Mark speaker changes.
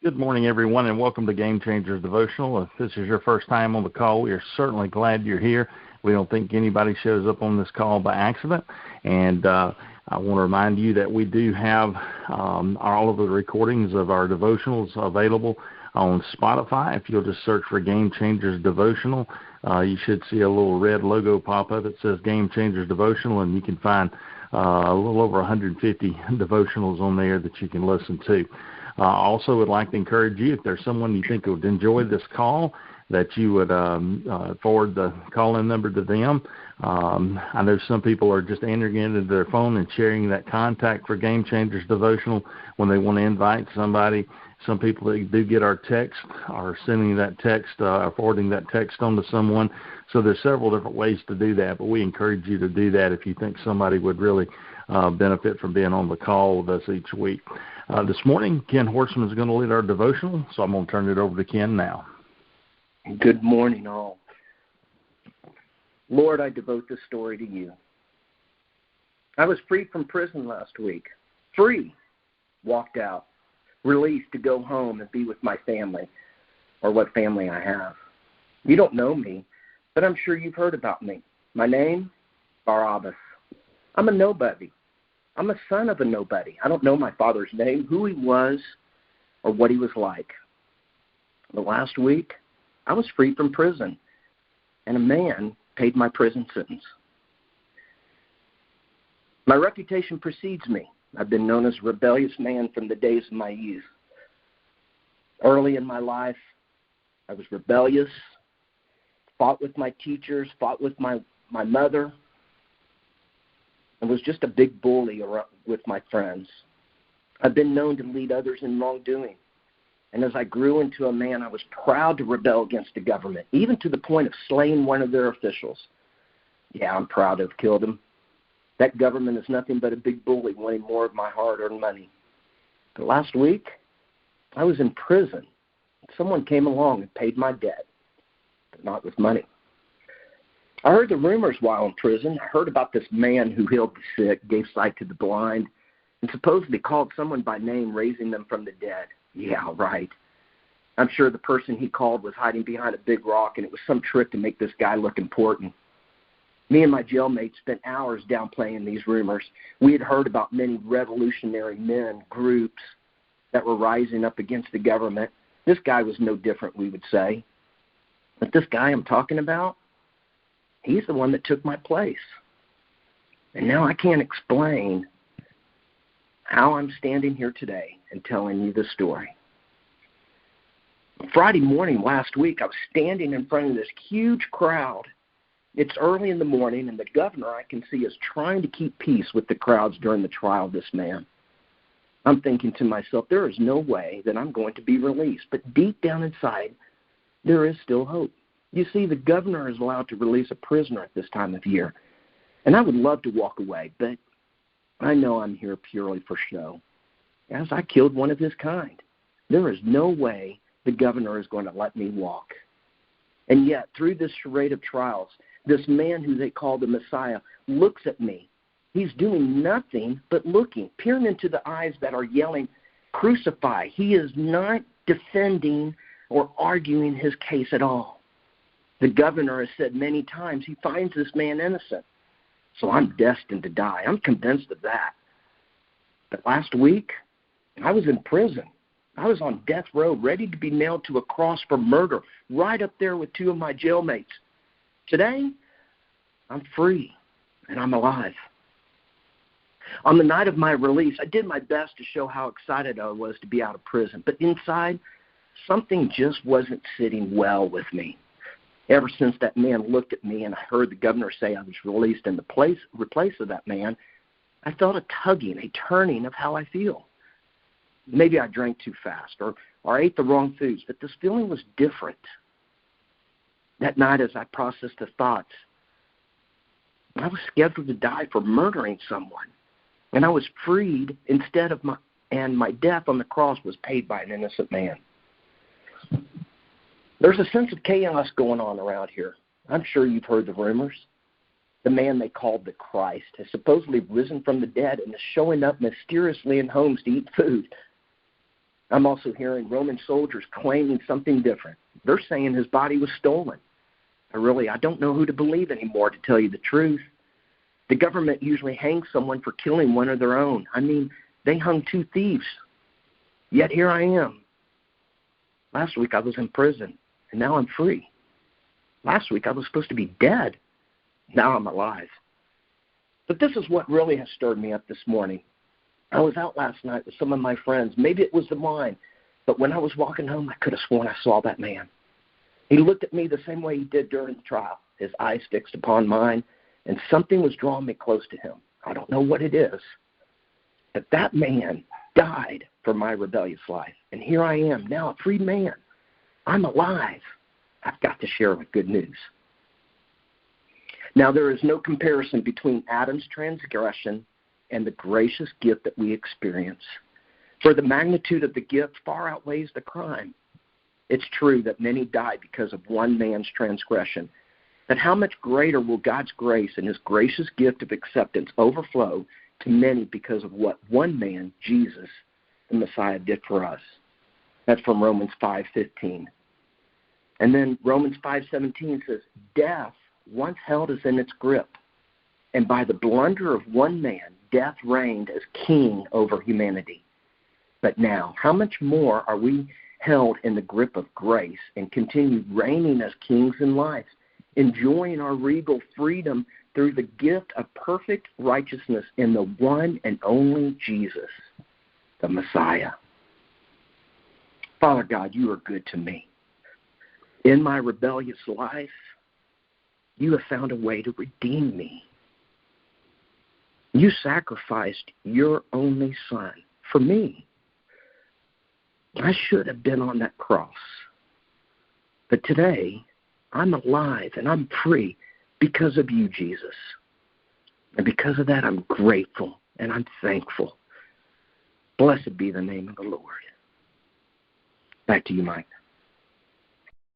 Speaker 1: Good morning, everyone, and welcome to Game Changers Devotional. If this is your first time on the call, we are certainly glad you're here. We don't think anybody shows up on this call by accident. And I want to remind you that we do have all of the recordings of our devotionals available on Spotify. If you'll just search for Game Changers Devotional, you should see a little red logo pop up. It says Game Changers Devotional, and you can find a little over 150 devotionals on there that you can listen to. I also would like to encourage you, if there's someone you think would enjoy this call, that you would forward the call-in number to them. I know some people are just entering it into their phone and sharing that contact for Game Changers Devotional when they want to invite somebody. Some people that do get our text are sending that text, or forwarding that text on to someone. So there's several different ways to do that, but we encourage you to do that if you think somebody would really benefit from being on the call with us each week. This morning, Ken Horstman is going to lead our devotional, so I'm going to turn it over to Ken now.
Speaker 2: Good morning, all. Lord, I devote this story to you. I was free from prison last week. Free. Walked out. Released to go home and be with my family, or what family I have. You don't know me, but I'm sure you've heard about me. My name? Barabbas. I'm a nobody. I'm a son of a nobody. I don't know my father's name, who he was, or what he was like. But last week, I was free from prison, and a man paid my prison sentence. My reputation precedes me. I've been known as a rebellious man from the days of my youth. Early in my life, I was rebellious, fought with my teachers, fought with my mother, and was just a big bully with my friends. I've been known to lead others in wrongdoing. And as I grew into a man, I was proud to rebel against the government, even to the point of slaying one of their officials. Yeah, I'm proud to have killed him. That government is nothing but a big bully wanting more of my hard-earned money. But last week, I was in prison. Someone came along and paid my debt, but not with money. I heard the rumors while in prison. I heard about this man who healed the sick, gave sight to the blind, and supposedly called someone by name, raising them from the dead. Yeah, right. I'm sure the person he called was hiding behind a big rock, and it was some trick to make this guy look important. Me and my jailmates spent hours downplaying these rumors. We had heard about many revolutionary men, groups that were rising up against the government. This guy was no different, we would say. But this guy I'm talking about, he's the one that took my place. And now I can't explain how I'm standing here today and telling you this story. Friday morning last week, I was standing in front of this huge crowd. It's early in the morning, and the governor, I can see, is trying to keep peace with the crowds during the trial of this man. I'm thinking to myself, there is no way that I'm going to be released. But deep down inside, there is still hope. You see, the governor is allowed to release a prisoner at this time of year. And I would love to walk away, but I know I'm here purely for show, as I killed one of his kind. There is no way the governor is going to let me walk. And yet, through this charade of trials, this man who they call the Messiah looks at me. He's doing nothing but looking, peering into the eyes that are yelling, "Crucify." He is not defending or arguing his case at all. The governor has said many times he finds this man innocent. So I'm destined to die. I'm convinced of that. But last week, I was in prison. I was on death row, ready to be nailed to a cross for murder, right up there with two of my jailmates. Today, I'm free, and I'm alive. On the night of my release, I did my best to show how excited I was to be out of prison. But inside, something just wasn't sitting well with me. Ever since that man looked at me and I heard the governor say I was released in the place of that man, I felt a tugging, a turning of how I feel. Maybe I drank too fast or ate the wrong foods, but this feeling was different. That night, as I processed the thoughts, I was scheduled to die for murdering someone, and I was freed instead of my death on the cross was paid by an innocent man. There's a sense of chaos going on around here. I'm sure you've heard the rumors. The man they called the Christ has supposedly risen from the dead and is showing up mysteriously in homes to eat food. I'm also hearing Roman soldiers claiming something different. They're saying his body was stolen. I don't know who to believe anymore, to tell you the truth. The government usually hangs someone for killing one of their own. I mean, they hung 2 thieves. Yet here I am. Last week I was in prison, and now I'm free. Last week I was supposed to be dead. Now I'm alive. But this is what really has stirred me up this morning. I was out last night with some of my friends. Maybe it was the wine, but when I was walking home, I could have sworn I saw that man. He looked at me the same way he did during the trial, his eyes fixed upon mine, and something was drawing me close to him. I don't know what it is, but that man died for my rebellious life, and here I am now, a free man. I'm alive. I've got to share the good news. Now, there is no comparison between Adam's transgression and the gracious gift that we experience. For the magnitude of the gift far outweighs the crime. It's true that many died because of one man's transgression. But how much greater will God's grace and his gracious gift of acceptance overflow to many because of what one man, Jesus, the Messiah, did for us? That's from Romans 5:15. And then Romans 5:17 says, death once held us in its grip, and by the blunder of one man, death reigned as king over humanity. But now, how much more are we held in the grip of grace and continue reigning as kings in life, enjoying our regal freedom through the gift of perfect righteousness in the one and only Jesus, the Messiah. Father God, you are good to me. In my rebellious life, you have found a way to redeem me. You sacrificed your only Son for me. I should have been on that cross. But today, I'm alive and I'm free because of you, Jesus. And because of that, I'm grateful and I'm thankful. Blessed be the name of the Lord. Back to you, Mike.